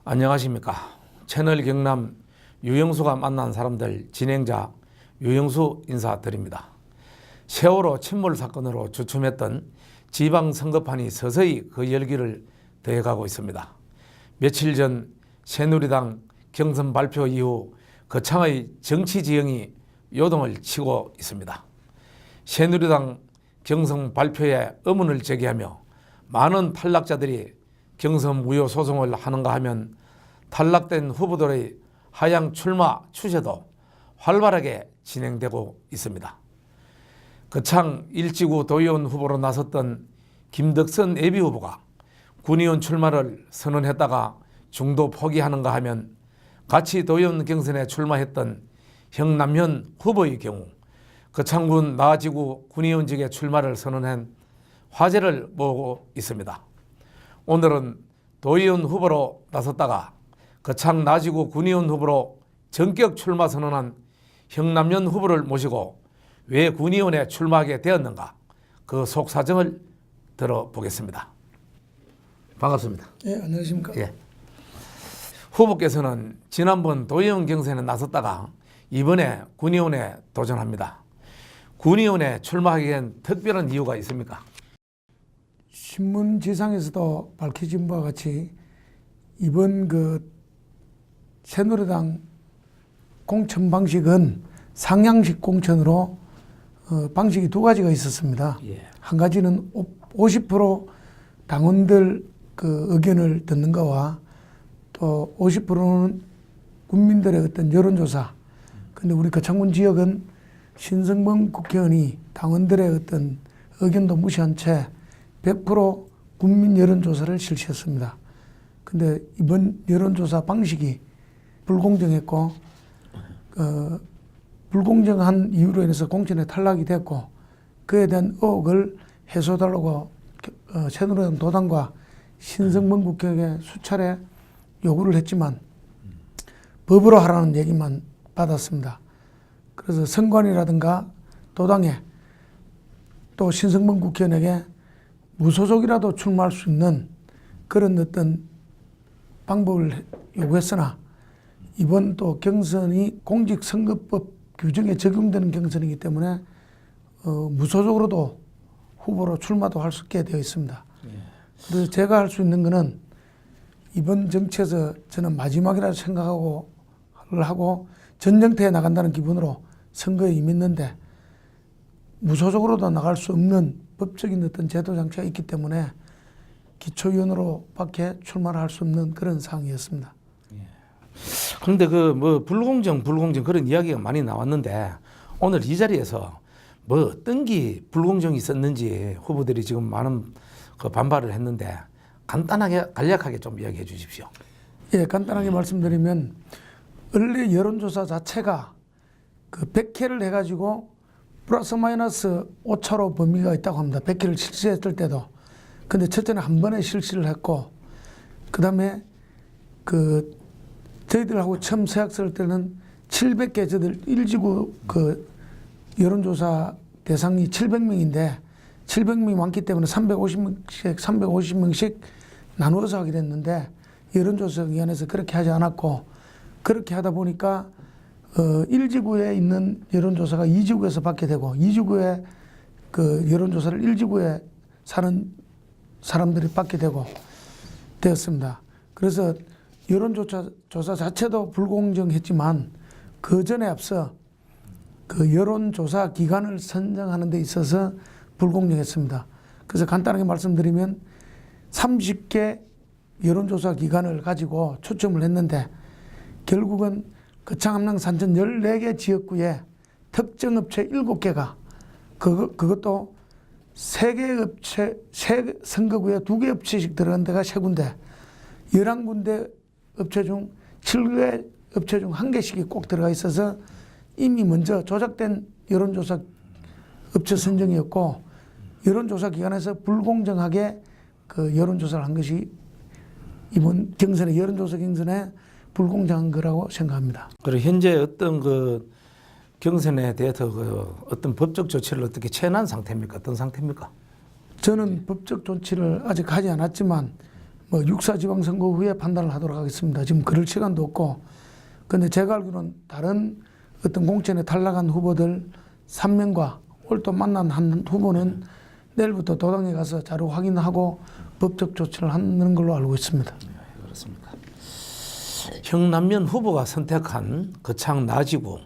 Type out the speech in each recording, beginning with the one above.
안녕하십니까. 채널 경남 유영수가 만난 사람들 진행자 유영수 인사드립니다. 세월호 침몰 사건으로 주춤했던 지방선거판이 서서히 그 열기를 더해가고 있습니다. 며칠 전 새누리당 경선 발표 이후 거창의 정치 지형이 요동을 치고 있습니다. 새누리당 경선 발표에 의문을 제기하며 많은 탈락자들이 경선 무효 소송을 하는가 하면 탈락된 후보들의 하향 출마 추세도 활발하게 진행되고 있습니다. 거창 일지구 도의원 후보로 나섰던 김덕선 예비후보가 군의원 출마를 선언했다가 중도 포기하는가 하면 같이 도의원 경선에 출마했던 형남현 후보의 경우 거창군 나지구 군의원직에 출마를 선언한 화제를 모으고 있습니다. 오늘은 도의원 후보로 나섰다가 거창 나지구 군의원 후보로 전격 출마 선언한 형남현 후보를 모시고 왜 군의원에 출마하게 되었는가 그 속사정을 들어보겠습니다. 반갑습니다. 예, 안녕하십니까. 예. 후보께서는 지난번 도의원 경선에 나섰다가 이번에 군의원에 도전합니다. 군의원에 출마하기엔 특별한 이유가 있습니까? 신문지상에서도 밝혀진 바와 같이 이번 새누리당 공천 방식은 상향식 공천으로 방식이 두 가지가 있었습니다. 예. 한 가지는 50% 당원들 의견을 듣는 거와 또 50%는 국민들의 어떤 여론조사. 근데 우리 거창군 지역은 신성범 국회의원이 당원들의 어떤 의견도 무시한 채 100% 국민 여론조사를 실시했습니다. 근데 이번 여론조사 방식이 불공정했고 불공정한 이유로 인해서 공천에 탈락이 됐고 그에 대한 의혹을 해소해달라고 새누리당 도당과 신성범 국회의원에게 수차례 요구를 했지만 법으로 하라는 얘기만 받았습니다. 그래서 선관위라든가 도당에 또 신성범 국회의원에게 무소속이라도 출마할 수 있는 그런 어떤 방법을 요구했으나 이번 또 경선이 공직선거법 규정에 적용되는 경선이기 때문에 무소속으로도 후보로 출마도 할 수 있게 되어 있습니다. 그래서 제가 할 수 있는 것은 이번 정치에서 저는 마지막이라고 생각하고 전쟁터에 나간다는 기분으로 선거에 임했는데 무소속으로도 나갈 수 없는 법적인 어떤 제도 장치가 있기 때문에 기초위원으로밖에 출마를 할 수 없는 그런 상황이었습니다. 그런데 불공정 그런 이야기가 많이 나왔는데 오늘 이 자리에서 어떤 게 불공정이 있었는지 후보들이 지금 많은 반발을 했는데 간단하게 간략하게 좀 이야기해 주십시오. 예, 간단하게 말씀드리면 원래 여론조사 자체가 100회를 해가지고 플러스 마이너스 오차로 범위가 있다고 합니다. 100회를 실시했을 때도. 근데 첫째는 한 번에 실시를 했고 그 다음에 저희들하고 처음 서약서를 때는 700개 저희들 1지구 여론조사 대상이 700명인데 700명이 많기 때문에 350명씩 나누어서 하게 됐는데 여론조사위원회에서 그렇게 하지 않았고 그렇게 하다 보니까 1지구에 있는 여론조사가 2지구에서 받게 되고 2지구에 여론조사를 1지구에 사는 사람들이 받게 되었습니다. 그래서 여론조사 자체도 불공정했지만 그 전에 앞서 여론조사 기관을 선정하는 데 있어서 불공정했습니다. 그래서 간단하게 말씀드리면 30개 여론조사 기관을 가지고 초청을 했는데 결국은 거창 함양 산천 14개 지역구에 특정 업체 7개가 그것도 3개 업체, 선거구에 2개 업체씩 들어간 데가 3군데 11군데 업체 중 7개 업체 중 1개씩이 꼭 들어가 있어서 이미 먼저 조작된 여론조사 업체 선정이었고 여론조사 기관에서 불공정하게 여론조사를 한 것이 이번 경선에 여론조사 경선에 불공정한 거라고 생각합니다. 그리고 현재 어떤 경선에 대해서 어떤 법적 조치를 어떻게 취한 상태입니까? 어떤 상태입니까? 저는 법적 조치를 아직 하지 않았지만 뭐 육사 지방선거 후에 판단을 하도록 하겠습니다. 지금 그럴 시간도 없고, 근데 제가 알기로는 다른 어떤 공천에 탈락한 후보들 3명과 오늘 또 만난 한 후보는 내일부터 도당에 가서 자료 확인하고 법적 조치를 하는 걸로 알고 있습니다. 네, 그렇습니다. 형남면 후보가 선택한 거창 나지구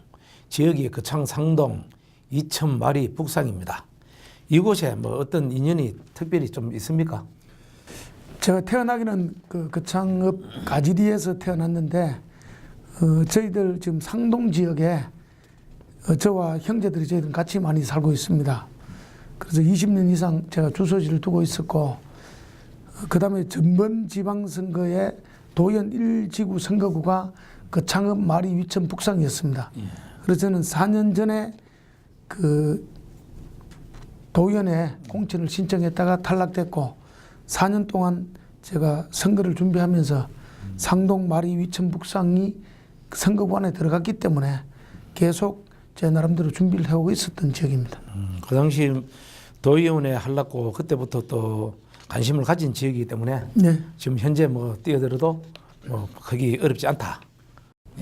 지역이 거창 상동 이천 마리 북상입니다. 이곳에 뭐 어떤 인연이 특별히 좀 있습니까? 제가 태어나기는 그 거창읍 가지리에서 태어났는데 저희들 지금 상동 지역에 저와 형제들이 저희들 같이 많이 살고 있습니다. 그래서 20년 이상 제가 주소지를 두고 있었고, 그 다음에 전번 지방선거에 도연 1지구 선거구가 거창읍 마리 위천 북상이었습니다. 그래서 저는 4년 전에 그 도연에 공천을 신청했다가 탈락됐고, 4년 동안 제가 선거를 준비하면서 상동 마리 위천 북상이 선거구 안에 들어갔기 때문에 계속 제 나름대로 준비를 해오고 있었던 지역입니다. 그 당시 도의원에 하려고 그때부터 또 관심을 가진 지역이기 때문에 네. 지금 현재 뭐 뛰어들어도 뭐 크기 어렵지 않다.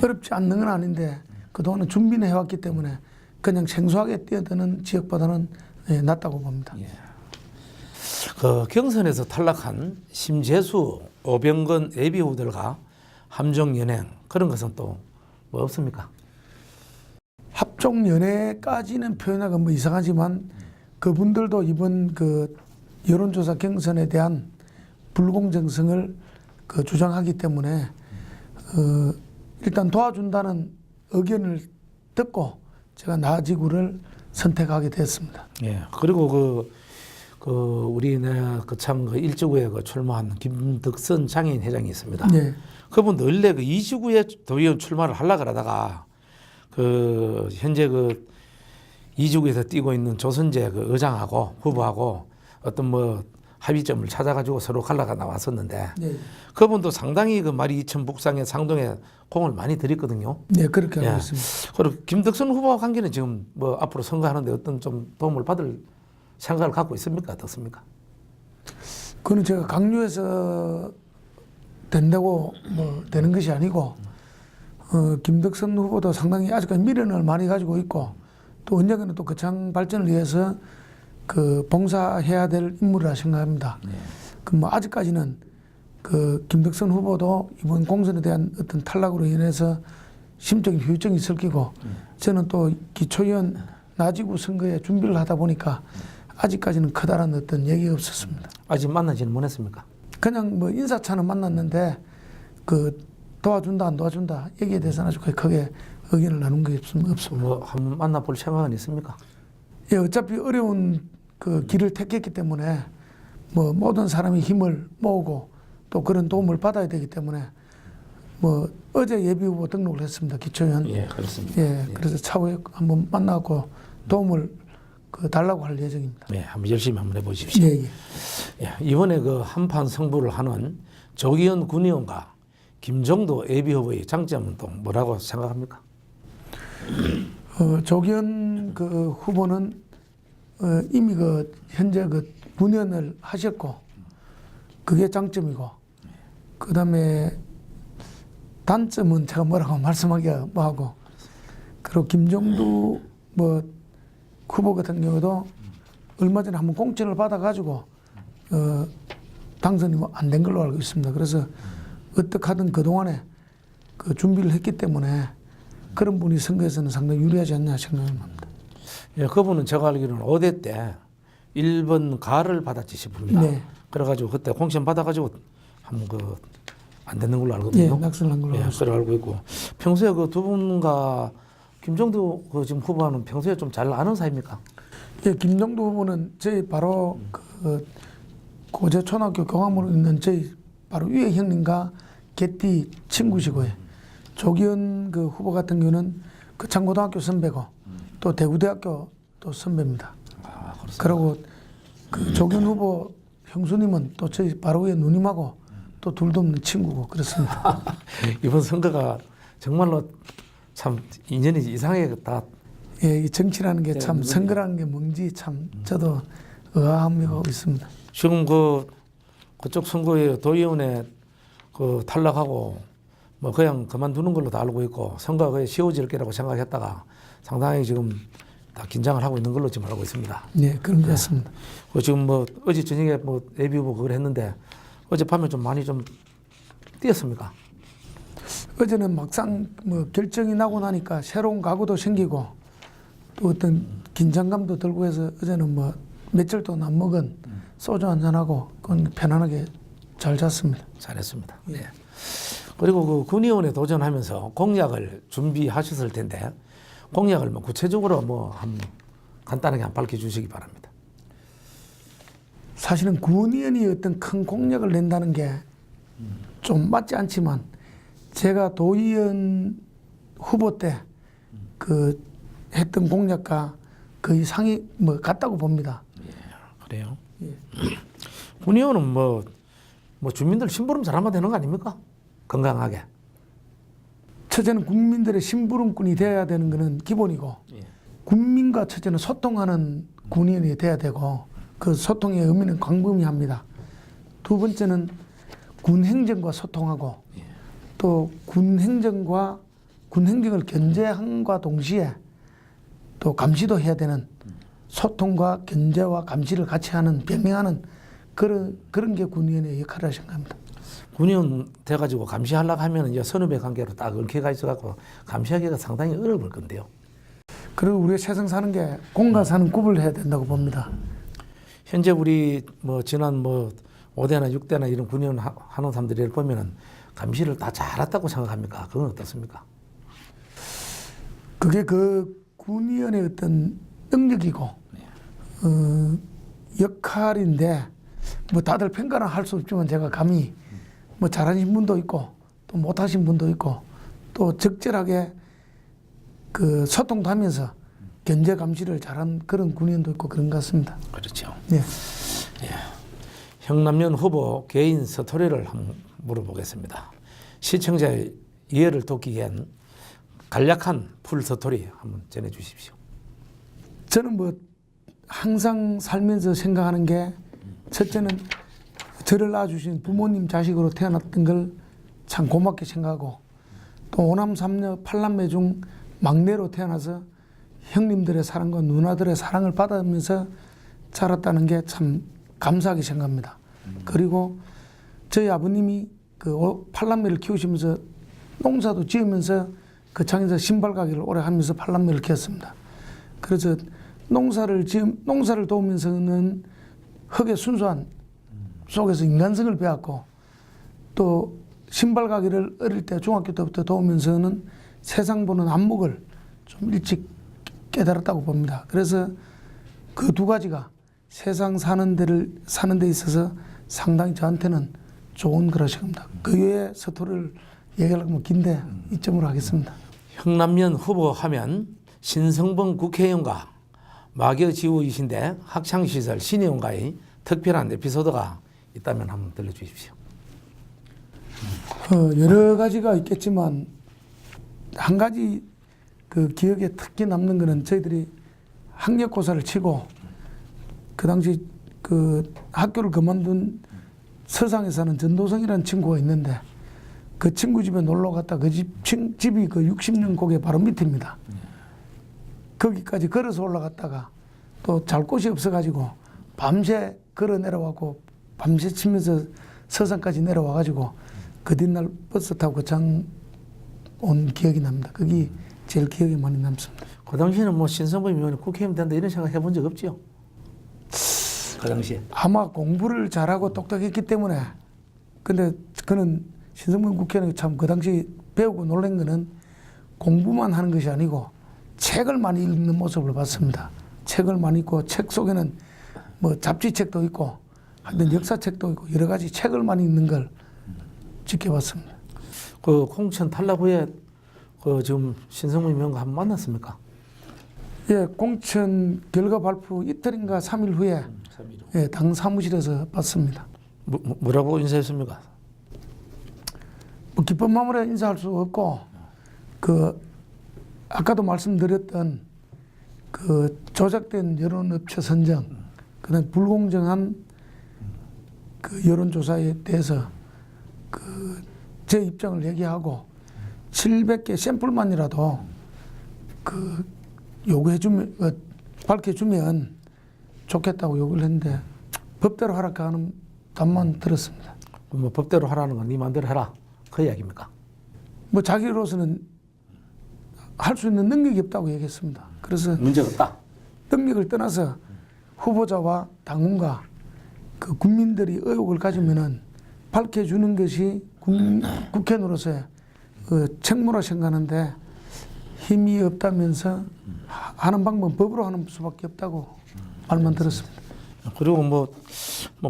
어렵지 않는 건 아닌데 그동안은 준비는 해왔기 때문에 그냥 생소하게 뛰어드는 지역보다는 낫다고 봅니다. 예. 그 경선에서 탈락한 심재수, 오병건 예비후보들과 함정연행 그런 것은 또 뭐 없습니까? 합종연회까지는 표현하기 뭐 이상하지만 그분들도 이번 그 여론조사 경선에 대한 불공정성을 그 주장하기 때문에 일단 도와준다는 의견을 듣고 제가 나지구를 선택하게 됐습니다. 예. 그리고 우리네 그참 그 일지구에 그 출마한 김덕선 장애인 회장이 있습니다. 네. 그분도 원래 그 이지구에 도의원 출마를 하려고 그러다가 그 현재 그 이지구에서 뛰고 있는 조선재 그 의장하고 후보하고 어떤 뭐 합의점을 찾아가지고 서로 갈라가 나왔었는데 네. 그분도 상당히 그 마리 이천 북상의 상동에 공을 많이 들였거든요. 네, 그렇게 알고 예. 있습니다. 그리고 김덕선 후보와 관계는 지금 뭐 앞으로 선거하는데 어떤 좀 도움을 받을 생각을 갖고 있습니까? 어떻습니까? 그거는 제가 강요해서 된다고 뭐 되는 것이 아니고 김덕선 후보도 상당히 아직까지 미련을 많이 가지고 있고 또 언젠가는 또 거창 발전을 위해서 그 봉사해야 될 임무라 생각합니다. 네. 그 뭐 아직까지는 그 김덕선 후보도 이번 공선에 대한 어떤 탈락으로 인해서 심적인 후유증이 슬기고 저는 또 기초위원 나지구 선거에 준비를 하다 보니까 아직까지는 커다란 어떤 얘기가 없었습니다. 아직 만나지는 못했습니까? 그냥 뭐 인사차는 만났는데 그 도와준다 안 도와준다 얘기에 대해서는 아주 크게 의견을 나눈 게 없습니다. 뭐 한번 만나볼 생각은 있습니까? 예, 어차피 어려운 그 길을 택했기 때문에 뭐 모든 사람이 힘을 모으고 또 그런 도움을 받아야 되기 때문에 뭐 어제 예비 후보 등록을 했습니다. 기초위원. 예, 그렇습니다. 예, 그래서 차후에 한번 만나고 도움을 그 달라고 할 예정입니다. 네, 한번 열심히 한번 해보십시오. 예, 예. 예, 이번에 그 한판 승부를 하는 조기현 군의원과 김종도 예비 후보의 장점은 또 뭐라고 생각합니까? 조기현 그 후보는 이미 그 현재 그 군의원을 하셨고 그게 장점이고 그 다음에 단점은 제가 뭐라고 말씀하기가 뭐하고 그리고 김종도 뭐 후보 같은 경우도 얼마 전에 한번 공천을 받아가지고 당선이 안 된 걸로 알고 있습니다. 그래서 어떻게 하든 그동안에 그 준비를 했기 때문에 그런 분이 선거에서는 상당히 유리하지 않냐 생각합니다. 예, 그분은 제가 알기로는 5대 때 1번 가를 받았지 싶습니다. 네. 그래가지고 그때 공천 받아가지고 한번 안 되는 걸로 예, 알거든요. 낙선한 걸로 예, 알고 있습니다. 그걸 알고 있고 평소에 그 두 분과 김종도 그 지금 후보는 평소에 좀 잘 아는 사이입니까? 예, 김종도 후보는 저희 바로 그 고제 초등학교 경험으로 있는 저희 바로 위에 형님과 개띠 친구시고요. 조기현 그 후보 같은 경우는 그 창고등학교 선배고 또 대구대학교 또 선배입니다. 아, 그렇습니다. 그리고 그 조기현 후보 형수님은 또 저희 바로 위에 누님하고 또 둘도 없는 친구고 그렇습니다. 이번 선거가 정말로 참 인연이 이상하게 다 예, 이 정치라는 게 참 선거라는 게 뭔지 참 저도 의아함이 있습니다. 지금 그 그쪽 선거에 도의원에 그 탈락하고 뭐 그냥 그만두는 걸로 다 알고 있고 선거가 거의 쉬워질 거라고 생각했다가 상당히 지금 다 긴장을 하고 있는 걸로 지금 알고 있습니다. 네, 그런 것 같습니다. 그 지금 뭐 어제 저녁에 뭐 예비후보 그걸 했는데 어젯밤에 좀 많이 좀 뛰었습니까? 어제는 막상 뭐 결정이 나고 나니까 새로운 각오도 생기고 또 어떤 긴장감도 들고 해서 어제는 뭐 며칠 동안 안 먹은 소주 한잔하고 그건 편안하게 잘 잤습니다. 잘했습니다. 네. 그리고 그 군의원에 도전하면서 공약을 준비하셨을 텐데 공약을 뭐 구체적으로 뭐 한 간단하게 한 밝혀주시기 바랍니다. 사실은 군의원이 어떤 큰 공약을 낸다는 게 좀 맞지 않지만 제가 도의원 후보 때 그 했던 공약과 거의 상이 뭐 같다고 봅니다. 그래요? 군의원은 뭐 주민들 심부름 잘하면 되는 거 아닙니까? 건강하게. 첫째는 국민들의 심부름꾼이 되어야 되는 것은 기본이고 예. 국민과 첫째는 소통하는 군의원이 돼야 되고 그 소통의 의미는 광범위합니다. 두 번째는 군 행정과 소통하고 예. 또 군 행정과 군 행정을 견제함과 동시에 또 감시도 해야 되는 소통과 견제와 감시를 같이 하는 병행하는 그런 게 군의원의 역할이라 생각합니다. 군의원 돼가지고 감시하려고 하면 이제 선후배 관계로 딱 얽혀가 있어갖고 감시하기가 상당히 어려울 건데요. 그리고 우리가 세상 사는 게 공과 사는 구분을 해야 된다고 봅니다. 현재 우리 뭐 지난 뭐 5대나 6대나 이런 군의원 하는 사람들을 보면은 감시를 다 잘했다고 생각합니까? 그건 어떻습니까? 그게 그 군의원의 어떤 능력이고 역할인데 뭐 다들 평가는 할 수 없지만 제가 감히 뭐 잘하신 분도 있고 또 못하신 분도 있고 또 적절하게 그 소통도 하면서 견제 감시를 잘한 그런 군의원도 있고 그런 것 같습니다. 그렇죠. 네. 형남연 후보 개인 스토리를 한번 물어보겠습니다. 시청자의 이해를 돕기 위한 간략한 풀 스토리 한번 전해주십시오. 저는 뭐 항상 살면서 생각하는 게 첫째는 저를 낳아주신 부모님 자식으로 태어났던 걸 참 고맙게 생각하고 또 오남 삼녀 8남매 중 막내로 태어나서 형님들의 사랑과 누나들의 사랑을 받으면서 자랐다는 게 참 감사하게 생각합니다. 그리고 저희 아버님이 그 8남매를 키우시면서 농사도 지으면서 그 창에서 신발 가게를 오래 하면서 8남매를 키웠습니다. 그래서 농사를 도우면서는 흙의 순수한 속에서 인간성을 배웠고 또 신발 가게를 어릴 때 중학교 때부터 도우면서는 세상 보는 안목을 좀 일찍 깨달았다고 봅니다. 그래서 그 두 가지가 세상 사는 데 있어서 상당히 저한테는 좋은 그런 시간입니다. 그 외에 스토리를 얘기하려면 긴데 이점으로 하겠습니다. 형남연 후보 하면 신성범 국회의원과 마교지우이신데 학창시절 신의원과의 특별한 에피소드가 있다면 한번 들려주십시오. 여러 가지가 있겠지만 한 가지 그 기억에 특히 남는 거는 저희들이 학력고사를 치고 그 당시 그 학교를 그만둔 서상에 사는 전도성이라는 친구가 있는데 그 친구 집에 놀러 갔다 그 집이 그 60년 고개 바로 밑입니다. 거기까지 걸어서 올라갔다가 또 잘 곳이 없어가지고 밤새 걸어 내려와고 밤새 치면서 서산까지 내려와가지고 그 뒷날 버스 타고 고창 온 기억이 납니다. 그게 제일 기억에 많이 남습니다. 그 당시에는 뭐 신성범 의원이 국회의원 된다 이런 생각 해본 적 없죠? 그 당시에. 아마 공부를 잘하고 똑똑했기 때문에 근데 그는 신성범 국회의원이 참 그 당시 배우고 놀란 거는 공부만 하는 것이 아니고 책을 많이 읽는 모습을 봤습니다. 책을 많이 읽고 책 속에는 뭐 잡지책도 있고 하여튼 역사책도 있고 여러 가지 책을 많이 읽는 걸 지켜봤습니다. 그 공천 탈락 후에 그 지금 신성범 의원과 한번 만났습니까? 예, 공천 결과 발표 이틀인가 3일 후에 예, 당 사무실에서 봤습니다. 뭐라고 인사했습니까? 뭐 기쁜 마음으로 인사할 수 없고 그 아까도 말씀드렸던 그 조작된 여론업체 선정, 그다음 불공정한 그 여론조사에 대해서 그 제 입장을 얘기하고 700개 샘플만이라도 그 요구해주면 밝혀주면 좋겠다고 요구를 했는데 법대로 하라고 하는 답만 들었습니다. 뭐 법대로 하라는 건 네 마음대로 해라 그 이야기입니까? 뭐 자기로서는 할 수 있는 능력이 없다고 얘기했습니다. 그래서 문제가 없다. 능력을 떠나서 후보자와 당원과 그 국민들이 의혹을 가지면은 밝혀주는 것이 국회의원으로서의 그 책무라 생각하는데 힘이 없다면서 하는 방법은 법으로 하는 수밖에 없다고 말만 들었습니다. 그리고 뭐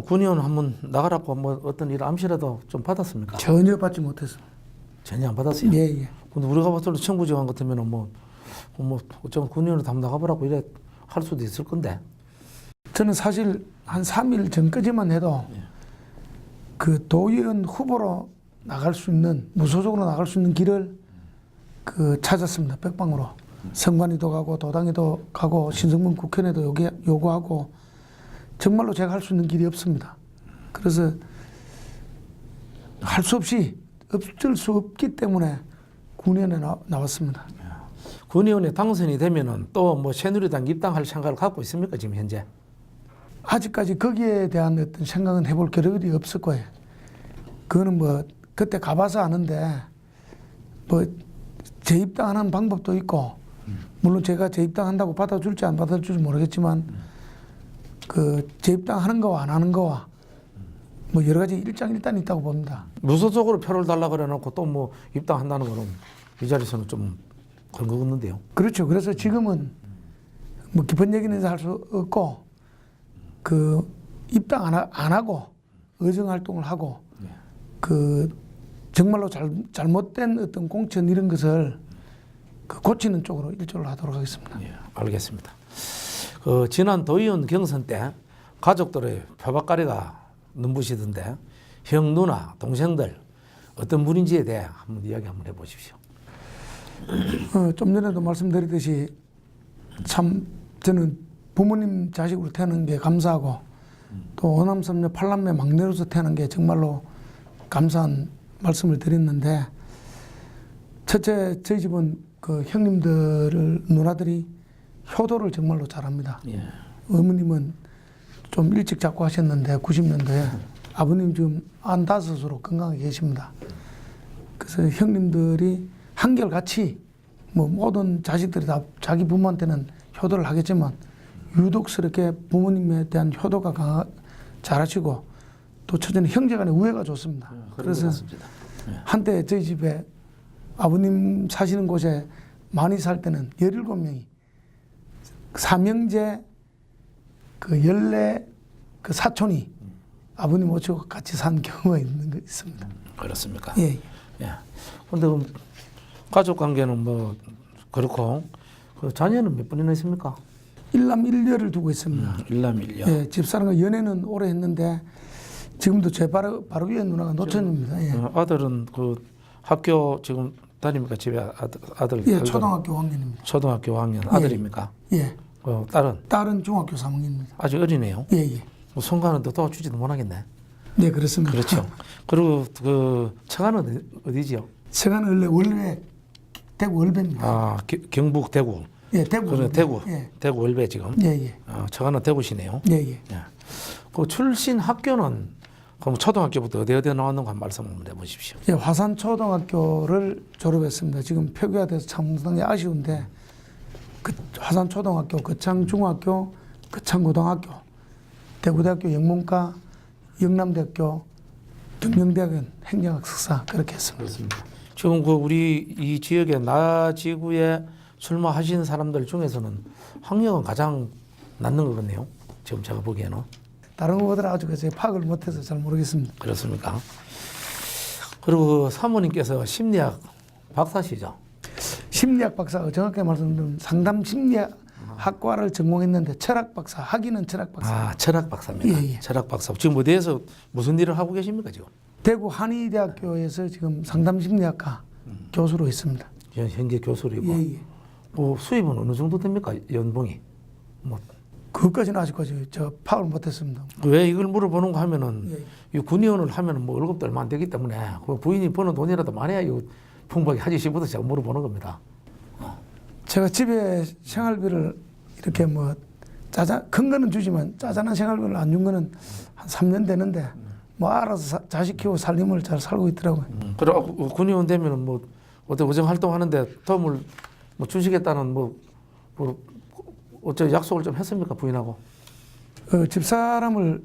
군의원 한번 나가라고 뭐 어떤 일 암시라도 좀 받았습니까? 전혀 받지 못했습니다. 전혀 안 받았어요. 예, 예. 근데 우리가 봤을 때 청구정원 같으면은 뭐 어쩌면 군의원을 한번 나가보라고 이래 할 수도 있을 건데. 저는 사실 한 3일 전까지만 해도 그 도의원 후보로 나갈 수 있는 무소속으로 나갈 수 있는 길을 그 찾았습니다. 백방으로 선관위도 가고 도당에도 가고 신성문 국회의원에도 요구하고 정말로 제가 할 수 있는 길이 없습니다. 그래서 할 수 없이 어쩔 수 없기 때문에 군의원에 나왔습니다. 군의원에 당선이 되면은 또 뭐 새누리당 입당할 생각을 갖고 있습니까 지금 현재? 아직까지 거기에 대한 어떤 생각은 해볼 겨를이 없을 거예요. 그거는 뭐 그때 가봐서 아는데 뭐 재입당하는 방법도 있고 물론 제가 재입당한다고 받아줄지 안 받아줄지 모르겠지만 그 재입당하는 거와 안 하는 거와 뭐 여러 가지 일장일단이 있다고 봅니다. 무소속으로 표를 달라 그래놓고 또 뭐 입당한다는 거는 이 자리에서는 좀 그런 거 같는데요. 그렇죠. 그래서 지금은 뭐 깊은 얘기는 할 수 없고 그 입당 안 하고 의정 활동을 하고 그 정말로 잘못된 어떤 공천 이런 것을 그 고치는 쪽으로 일조를 하도록 하겠습니다. 예, 알겠습니다. 그 지난 도의원 경선 때 가족들의 표박거리가 눈부시던데 형, 누나, 동생들 어떤 분인지에 대해 한번 이야기 한번 해보십시오. 좀 전에도 말씀드렸듯이 참 저는 부모님 자식으로 태어난 게 감사하고 또 오남 삼녀 팔남매 막내로서 태어난 게 정말로 감사한 말씀을 드렸는데 첫째 저희 집은 그 형님들을 누나들이 효도를 정말로 잘합니다. 예. 어머님은 좀 일찍 잡고 하셨는데 90년도에 아버님 지금 95으로 건강하게 계십니다. 그래서 형님들이 한결같이 뭐 모든 자식들이 다 자기 부모한테는 효도를 하겠지만 유독스럽게 부모님에 대한 효도가 잘하시고 또 첫째는 형제간의 우애가 좋습니다. 그래서 한때 저희 집에 아버님 사시는 곳에 많이 살 때는 17명이 삼형제 그 14 그 사촌이 아버님 모시고 같이 산 경우가 있습니다. 그렇습니까? 예. 예. 근데 가족 관계는 뭐 그렇고 그 자녀는 몇 분이나 있습니까? 일남 일녀를 두고 있습니다. 일남일녀. 예, 집사람과 연애는 오래 했는데 지금도 제 바로 위에 누나가 노처녀입니다. 예. 아들은 그 학교 지금 다닙니까? 집에 아들. 예, 초등학교 5학년입니다. 초등학교 5학년 아들입니까? 예. 딸은 중학교 3학년입니다. 아주 어리네요. 예, 예. 뭐 성가는 또 도와주지도 못하겠네. 네, 그렇습니다. 그렇죠. 그리고 그 처가는 어디지요? 처가는 원래 대구 월배입니다. 아, 경북 대구. 예, 대구. 그래, 대구. 예. 대구 월배 지금. 예, 예. 처가는 대구시네요. 예, 예. 예. 그 출신 학교는 그럼 초등학교부터 어디 나왔는가 한 말씀 한번 해보십시오. 예, 화산 초등학교를 졸업했습니다. 지금 폐교화돼서 참 상당히 아쉬운데 그 화산 초등학교, 거창 중학교, 거창 고등학교, 대구대학교 영문과, 영남대학교, 경영대학은 행정학 석사 그렇게 했습니다. 그렇습니다. 지금 그 우리 이 지역의 나지구에 출마하신 사람들 중에서는 학력은 가장 낮는 것 같네요. 지금 제가 보기에는. 다른 후보들 아주 제가 파악을 못해서 잘 모르겠습니다. 그렇습니까? 그리고 그 사모님께서 심리학 박사시죠? 심리학 박사, 정확하게 말씀드리면 상담 심리학 학과를 전공했는데 철학 박사, 학위는 철학 박사. 아, 철학 박사입니까? 예, 예. 철학 박사. 지금 어디에서 무슨 일을 하고 계십니까 지금? 대구 한의대학교에서 지금 상담 심리학과 교수로 있습니다. 현재 교수이고. 예, 예. 뭐 수입은 어느 정도 됩니까? 연봉이? 뭐 그것까지는 아직까지 저 파악을 못했습니다. 왜 이걸 물어보는 거 하면은 예. 이 군의원을 하면은 뭐 월급도 얼마 안 되기 때문에 그 부인이 버는 돈이라도 많아야 이거 풍부하게 하지 싶어서 제가 물어보는 겁니다. 제가 집에 생활비를 이렇게 뭐 큰 거는 주지만 짜잔한 생활비를 안 준 거는 한 3년 되는데 뭐 알아서 자식 키우고 살림을 잘 살고 있더라고요. 그리고 군의원 되면은 뭐 어때 의정 활동하는데 도움을 뭐 주시겠다는 뭐 어째 약속을 좀 했습니까 부인하고? 집사람을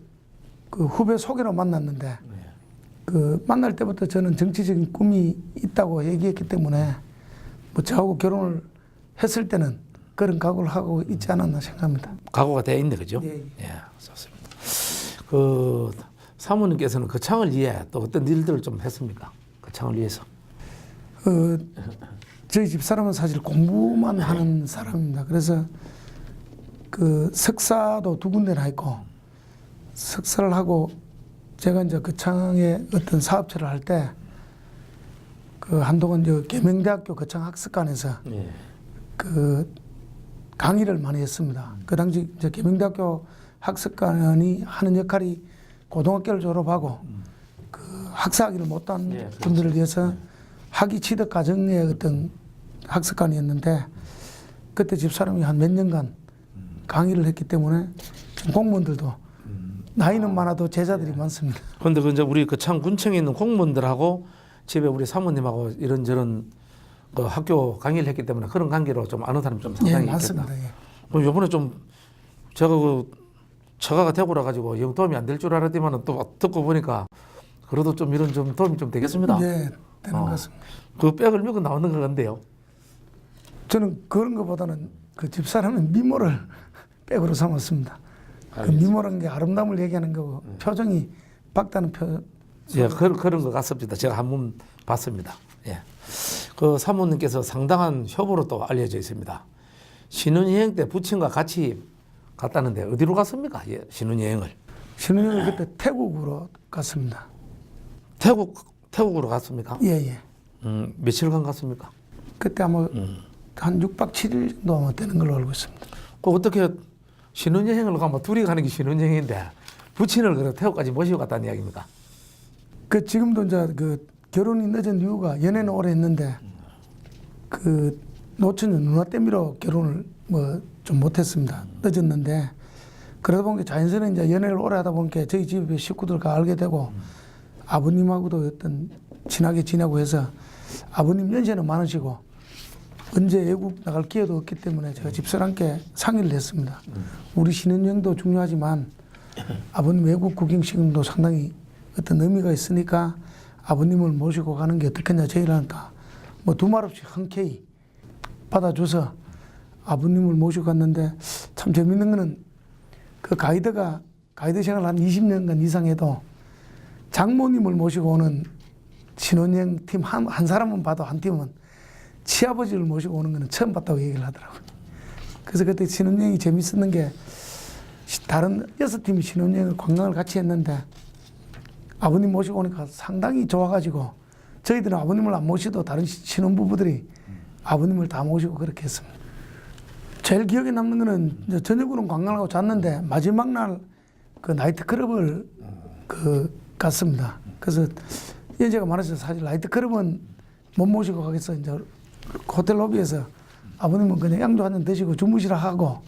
그 후배 소개로 만났는데 그 만날 때부터 저는 정치적인 꿈이 있다고 얘기했기 때문에 뭐 저하고 결혼을 했을 때는 그런 각오를 하고 있지 않았나 생각합니다. 각오가 돼 있네 그죠? 예. 예, 좋습니다. 그 사모님께서는 그 창을 위해 또 어떤 일들을 좀 했습니까? 그 창을 위해서. 저희 집사람은 사실 공부만 하는 사람입니다. 그래서 그 석사도 2군데나 했고 석사를 하고 제가 이제 그 창에 어떤 사업체를 할 때 그 한동안 저 계명대학교 거창학습관에서 예. 그 강의를 많이 했습니다. 그 당시 이제 계명대학교 학습관이 하는 역할이 고등학교를 졸업하고 그 학사학위를 못한 예, 그렇죠. 분들을 위해서 학위 취득 과정의 어떤 학습관이었는데 그때 집사람이 한 몇 년간 강의를 했기 때문에 지금 공무원들도 나이는 많아도 제자들이 많습니다. 그런데 그 이제 우리 그 창 군청에 있는 공무원들하고 집에 우리 사모님하고 이런저런 그 학교 강의를 했기 때문에 그런 관계로 좀 아는 사람이 좀 상당히 예, 맞습니다. 있겠다. 예. 그럼 이번에 좀 제가 그 처가가 대구라 가지고 영 도움이 안 될 줄 알았지만은 또 듣고 보니까 그래도 좀 이런 좀 도움이 좀 되겠습니다. 예, 되는 것 같습니다. 그 빽을 밀고 나오는 것 같은데요. 저는 그런 것보다는 그 집사람의 미모를 백으로 삼았습니다. 그 알겠습니다. 미모라는 게 아름다움을 얘기하는 거고 표정이 밝다는 예, 그런 것 같습니다. 제가 한번 봤습니다. 예. 그 사모님께서 상당한 효부로 또 알려져 있습니다. 신혼여행 때 부친과 같이 갔다는데 어디로 갔습니까? 예, 신혼여행을. 신혼여행을 그때 태국으로 갔습니다. 태국으로 갔습니까? 예, 예. 며칠간 갔습니까? 그때 아마 한 6박 7일 정도 아마 되는 걸로 알고 있습니다. 그 어떻게 신혼여행을 가면 둘이 가는 게 신혼여행인데 부친을 그래 태국까지 모시고 갔다는 이야기입니까? 그 지금도 이제 그 결혼이 늦은 이유가 연애는 오래 했는데 그 노처녀 누나 때문에 결혼을 뭐 좀 못했습니다. 늦었는데 그러다 보니까 자연스레 이제 연애를 오래 하다 보니까 저희 집에 식구들과 알게 되고 아버님하고도 어떤 친하게 지내고 해서 아버님 연세는 많으시고 언제 외국 나갈 기회도 없기 때문에 제가 집사람께 상의를 했습니다. 우리 신혼여행도 중요하지만 아버님 외국 구경시금도 상당히 어떤 의미가 있으니까 아버님을 모시고 가는 게 어떻겠냐 저희라니까 뭐 두말 없이 흔쾌히 받아줘서 아버님을 모시고 갔는데 참 재밌는 거는 그 가이드 생활 한 20년간 이상 해도 장모님을 모시고 오는 신혼여행 팀 한 사람은 봐도 한 팀은 치아버지를 모시고 오는 거는 처음 봤다고 얘기를 하더라고요. 그래서 그때 신혼여행이 재밌었는 게 다른 6팀이 신혼여행을 관광을 같이 했는데 아버님 모시고 오니까 상당히 좋아가지고 저희들은 아버님을 안 모시도 다른 신혼부부들이 아버님을 다 모시고 그렇게 했습니다. 제일 기억에 남는 거는 이제 저녁으로는 관광을 하고 잤는데 마지막 날 그 나이트클럽을 그 갔습니다. 그래서 제가 말했어요. 사실 나이트클럽은 못 모시고 가겠어. 이제 호텔 로비에서 아버님은 그냥 양주 한잔 드시고 주무시라 하고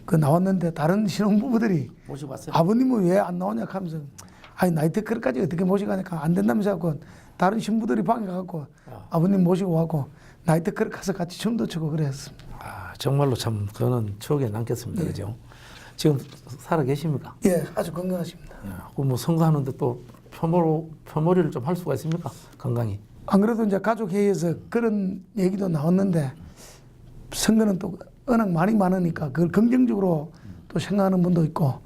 그 나왔는데 다른 신혼부부들이 모시고 왔어요. 아버님은 왜 안 나오냐 하면서 아니 나이트클럽까지 어떻게 모시고 가니까 안 된다면서 하고 다른 신부들이 방에 가고 아버님 모시고 와고 나이트클럽 가서 같이 춤도 추고 그랬습니다. 아, 정말로 참 그거는 추억에 남겠습니다. 예. 그죠? 지금 살아 계십니까? 예, 아주 건강하십니다. 뭐 선거하는데 또 표머리를 좀 할 수가 있습니까? 건강히. 안 그래도 이제 가족 회의에서 그런 얘기도 나왔는데 선거는 또 워낙 많이 많으니까 그걸 긍정적으로 또 생각하는 분도 있고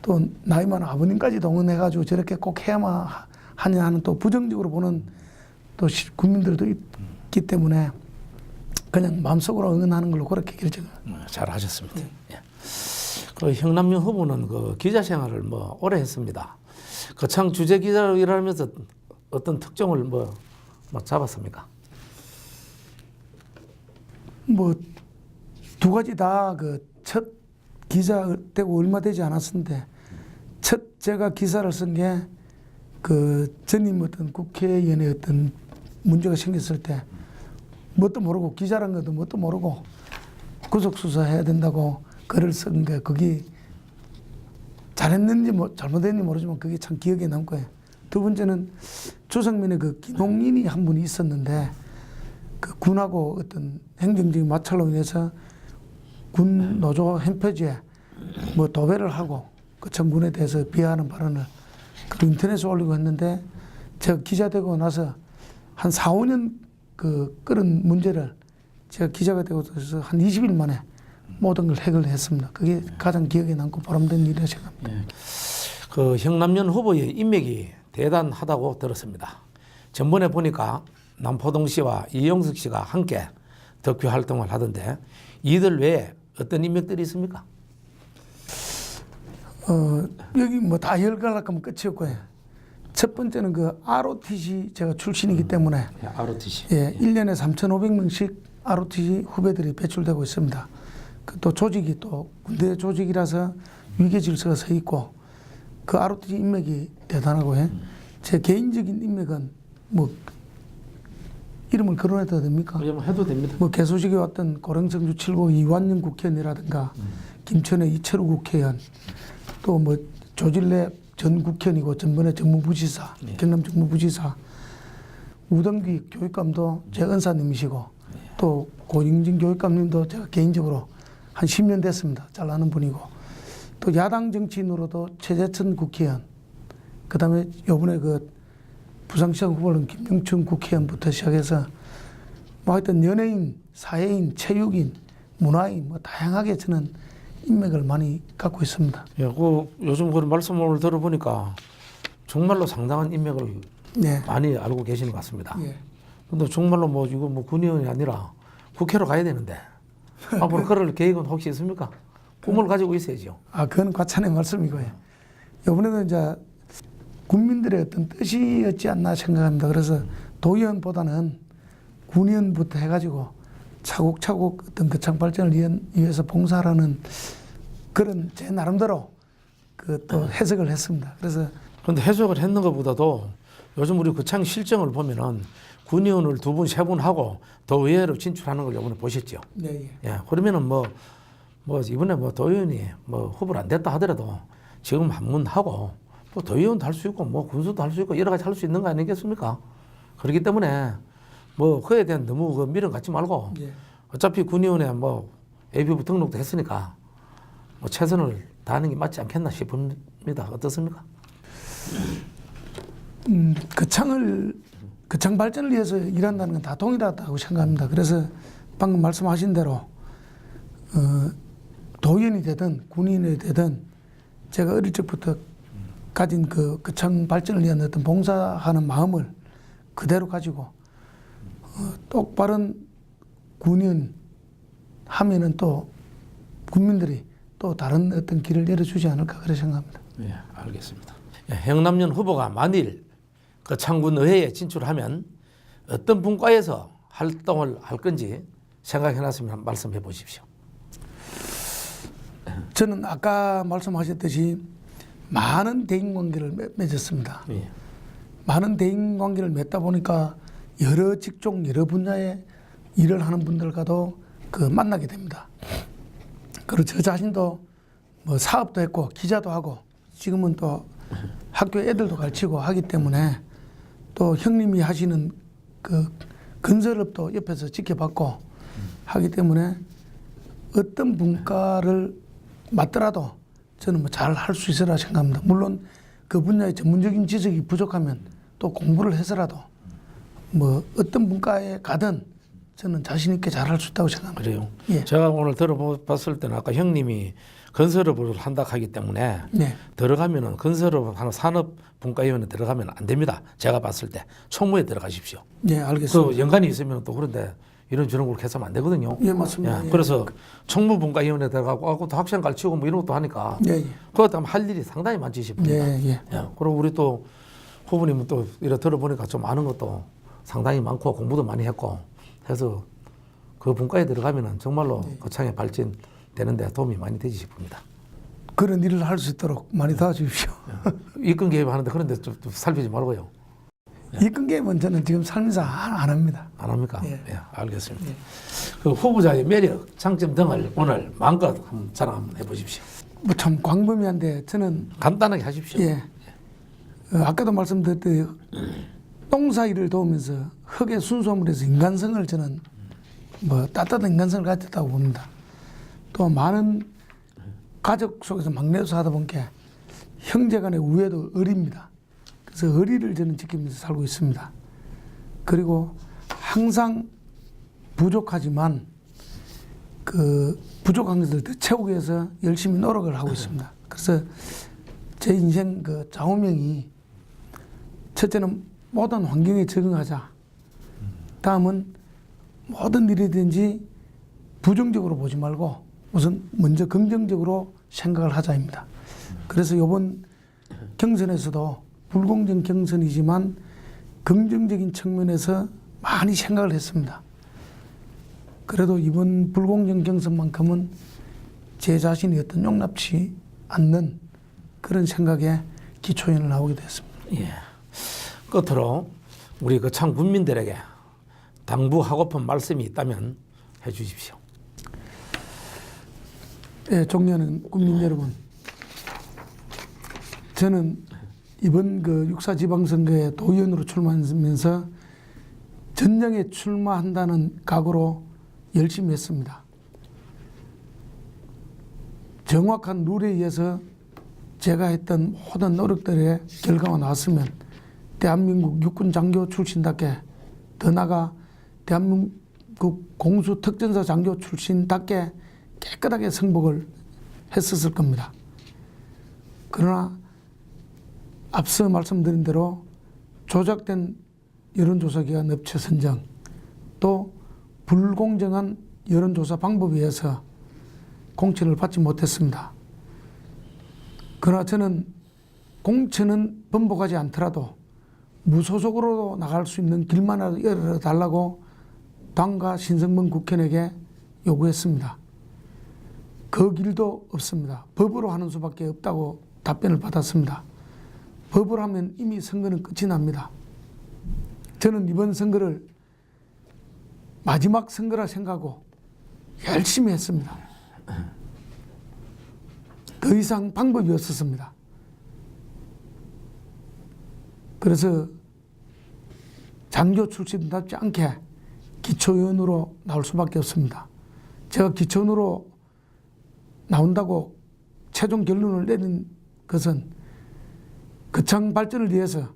또 나이 많은 아버님까지 동원해가지고 저렇게 꼭 해야만 하냐 하는 또 부정적으로 보는 또 국민들도 있기 때문에 그냥 마음속으로 응원하는 걸로 그렇게 결정을. 잘하셨습니다. 예. 그 형남용 후보는 그 기자 생활을 뭐 오래 했습니다. 거창 주재 기자로 일하면서 어떤 특종을 뭐 잡았습니까? 뭐 두 가지 다 그 첫 기자 되고 얼마 되지 않았는데 첫 제가 기사를 쓴 게 그 전임 어떤 국회의원의 어떤 문제가 생겼을 때 뭣도 모르고 기자란 것도 뭣도 모르고 구속 수사해야 된다고 글을 쓴 게 그게 잘했는지 뭐 잘못했는지 모르지만 그게 참 기억에 남고요. 두 번째는 조상민의 그 기농인이 한 분이 있었는데 그 군하고 어떤 행정적인 마찰로 인해서 군 노조 햄페지에 뭐 도배를 하고 그 청군에 대해서 비하하는 발언을 그 인터넷에 올리고 했는데 제가 기자 되고 나서 한 4, 5년 그 그런 문제를 제가 기자가 되고 나서 한 20일 만에 모든 걸 해결했습니다. 그게 가장 기억에 남고 보람된 일이라 생각합니다. 예. 그 형남연 후보의 인맥이 대단하다고 들었습니다. 전번에 보니까 남포동 씨와 이영석 씨가 함께 덕후 활동을 하던데 이들 외에 어떤 인맥들이 있습니까? 여기 뭐 다 열갈락 하면 끝이었고요. 첫 번째는 그 ROTC 제가 출신이기 때문에 ROTC. 예, 1년에 3,500명씩 ROTC 후배들이 배출되고 있습니다. 그 또 조직이 또 군대 조직이라서 위계 질서가 서 있고 그 ROTC 인맥이 대단하고요. 제 개인적인 인맥은 뭐 이름을 거론해도 됩니까? 뭐 해도 됩니다. 뭐 개소식에 왔던 고령성주 7구 이완영 국회의원이라든가 김천의 이철우 국회의원 또 뭐 조질래 전 국회의원이고 전번에 정무부지사 경남 정무부지사 우동기 교육감도 제 은사님이시고 또 고영진 교육감님도 제가 개인적으로 한 10년 됐습니다. 잘 아는 분이고 또 야당 정치인으로도 최재천 국회의원 그다음에 요번에 그 부산시장 후보는 김영춘 국회의원부터 시작해서 뭐 하여튼 연예인, 사회인, 체육인, 문화인 뭐 다양하게 저는 인맥을 많이 갖고 있습니다. 예, 그 요즘 그런 말씀을 들어보니까 정말로 상당한 인맥을 네. 많이 알고 계시는 것 같습니다. 예. 근데 정말로 뭐 이거 뭐 군의원이 아니라 국회로 가야 되는데 앞으로 그럴 계획은 혹시 있습니까? 꿈을 가지고 있어야죠. 아, 그건 과찬의 말씀이고요. 이번에도 이제 국민들의 어떤 뜻이었지 않나 생각합니다. 그래서 도의원보다는 군의원부터 해가지고 차곡차곡 어떤 거창 발전을 위해서 봉사하라는 그런 제 나름대로 그 또 해석을 했습니다. 그래서 근데 해석을 했는 것보다도 요즘 우리 거창 실정을 보면은 군의원을 2분, 3분 하고 더 의회로 진출하는 걸 이번에 보셨죠. 네, 예. 예, 그러면은 뭐 이번에 뭐 도의원이 뭐 후보를 안 됐다 하더라도 지금 한문하고 뭐 도의원도 할 수 있고 뭐 군수도 할 수 있고 여러 가지 할 수 있는 거 아니겠습니까? 그렇기 때문에 뭐 그에 대한 너무 그 미련 갖지 말고 예. 어차피 군의원에 뭐 ABF 등록도 했으니까 뭐 최선을 다하는 게 맞지 않겠나 싶습니다. 어떻습니까? 거창 발전을 위해서 일한다는 건 다 동일하다고 생각합니다. 그래서 방금 말씀하신 대로 도의원이 되든 군인이 되든 제가 어릴 적부터 가진 그 거창 발전을 위한 어떤 봉사하는 마음을 그대로 가지고 똑바른 군인 하면은 또 국민들이 또 다른 어떤 길을 열어주지 않을까 그렇게 생각합니다. 예, 알겠습니다. 예, 형남연 후보가 만일 그 창군 의회에 진출하면 어떤 분과에서 활동을 할 건지 생각해놨으면 말씀해 보십시오. 저는 아까 말씀하셨듯이 많은 대인관계를 맺었습니다. 예. 많은 대인관계를 맺다 보니까 여러 직종, 여러 분야의 일을 하는 분들과도 그 만나게 됩니다. 그리고 저 자신도 뭐 사업도 했고 기자도 하고 지금은 또 학교 애들도 가르치고 하기 때문에 또 형님이 하시는 그 건설업도 옆에서 지켜봤고 하기 때문에 어떤 분과를 맡더라도 저는 뭐 잘 할 수 있으라 생각합니다. 물론 그 분야의 전문적인 지식이 부족하면 또 공부를 해서라도 뭐 어떤 분과에 가든 저는 자신 있게 잘 할 수 있다고 생각합니다. 그래요. 예. 제가 오늘 들어봤을 때는 아까 형님이 건설업을 한다 하기 때문에 네. 들어가면은 건설업 하는 산업분과위원회 들어가면 안 됩니다. 제가 봤을 때 총무에 들어가십시오. 네, 알겠습니다. 그 연관이 있으면 또 그런데 이런저런 걸 해서는 안 되거든요. 예, 맞습니다. 예. 그래서 총무분과위원회 들어가고 또 학생 가르치고 뭐 이런 것도 하니까 예, 예. 그것 때문에 할 일이 상당히 많지 싶습니다. 예, 예. 그리고 우리 또 후보님은 또 이래 들어보니까 좀 아는 것도 상당히 많고 공부도 많이 했고 해서 그 분과에 들어가면은 정말로 거창의 발전 되는데 도움이 많이 되지 싶습니다. 그런 일을 할 수 있도록 많이 도와주십시오. 입금 개입하는데 그런데 좀 살피지 말고요. 입금 개입은 저는 지금 살면서 안 합니다. 안 합니까? 예. 예, 알겠습니다. 그 후보자의 매력, 장점 등을 오늘 마음껏 한번 자랑 한번 해보십시오. 뭐 참 광범위한데 저는 간단하게 하십시오. 예. 아까도 말씀드렸듯이 농사 일을 도우면서 흙의 순수함으로서 인간성을 저는 뭐 따뜻한 인간성을 가졌다고 봅니다. 또 많은 가족 속에서 막내로서 하다 보니까 형제 간의 우애도 의리입니다. 그래서 의리를 저는 지키면서 살고 있습니다. 그리고 항상 부족하지만 그 부족한 것을 더 채우기 위해서 열심히 노력을 하고 있습니다. 그래서 제 인생 그 좌우명이 첫째는 모든 환경에 적응하자. 다음은 모든 일이든지 부정적으로 보지 말고 우선 먼저 긍정적으로 생각을 하자입니다. 그래서 이번 경선에서도 불공정 경선이지만 긍정적인 측면에서 많이 생각을 했습니다. 그래도 이번 불공정 경선만큼은 제 자신이 어떤 용납치 않는 그런 생각에 기초연을 나오게 됐습니다. 예. 끝으로 우리 그 참 국민들에게 당부하고픈 말씀이 있다면 해주십시오. 예, 존경하는 국민 여러분, 저는 이번 그 6.4 지방선거에 도의원으로 출마하면서 전쟁에 출마한다는 각오로 열심히 했습니다. 정확한 룰에 의해서 제가 했던 모든 노력들의 결과가 나왔으면 대한민국 육군 장교 출신답게, 더 나아가 대한민국 공수 특전사 장교 출신답게 깨끗하게 승복을 했었을 겁니다. 그러나 앞서 말씀드린 대로 조작된 여론조사기관 업체 선정, 또 불공정한 여론조사 방법에 의해서 공천을 받지 못했습니다. 그러나 저는 공천은 번복하지 않더라도 무소속으로 나갈 수 있는 길만 열어달라고 당과 신성문 국회의원에게 요구했습니다. 그 길도 없습니다. 법으로 하는 수밖에 없다고 답변을 받았습니다. 법을 하면 이미 선거는 끝이 납니다. 저는 이번 선거를 마지막 선거라 생각하고 열심히 했습니다. 더 이상 방법이 없었습니다. 그래서 장교 출신답지 않게 기초의원으로 나올 수밖에 없습니다. 제가 기초의원으로 나온다고 최종 결론을 내린 것은 거창 발전을 위해서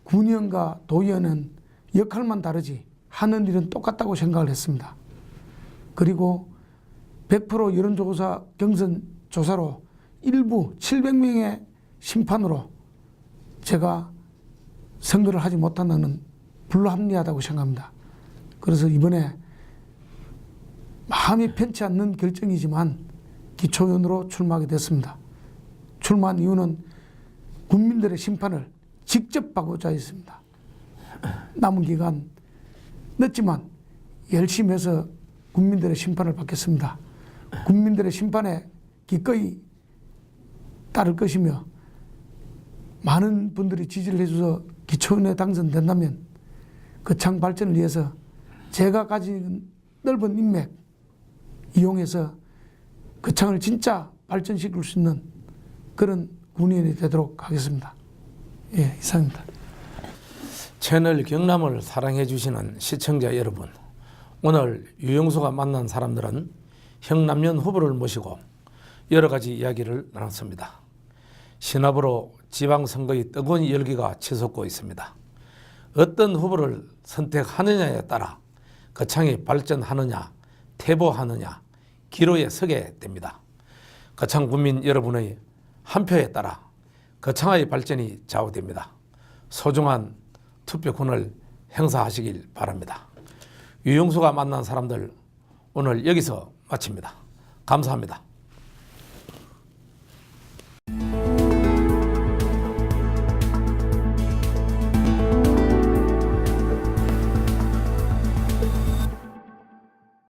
군의원과 도의원은 역할만 다르지 하는 일은 똑같다고 생각을 했습니다. 그리고 100% 여론조사 경선 조사로 일부 700명의 심판으로 제가 선거를 하지 못한다는 불합리하다고 생각합니다. 그래서 이번에 마음이 편치 않는 결정이지만 기초의원으로 출마하게 됐습니다. 출마한 이유는 국민들의 심판을 직접 받고자 했습니다. 남은 기간 늦지만 열심히 해서 국민들의 심판을 받겠습니다. 국민들의 심판에 기꺼이 따를 것이며 많은 분들이 지지를 해줘서 기초의원에 당선된다면 거창 발전을 위해서 제가 가진 넓은 인맥 이용해서 거창을 진짜 발전시킬 수 있는 그런 군의원이 되도록 하겠습니다. 예, 이상입니다. 채널 경남을 사랑해 주시는 시청자 여러분, 오늘 유영수가 만난 사람들은 형남연 후보를 모시고 여러 가지 이야기를 나눴습니다. 신압으로 지방선거의 뜨거운 열기가 치솟고 있습니다. 어떤 후보를 선택하느냐에 따라 거창이 발전하느냐, 퇴보하느냐, 기로에 서게 됩니다. 거창 국민 여러분의 한 표에 따라 거창의 발전이 좌우됩니다. 소중한 투표권을 행사하시길 바랍니다. 유영수가 만난 사람들 오늘 여기서 마칩니다. 감사합니다.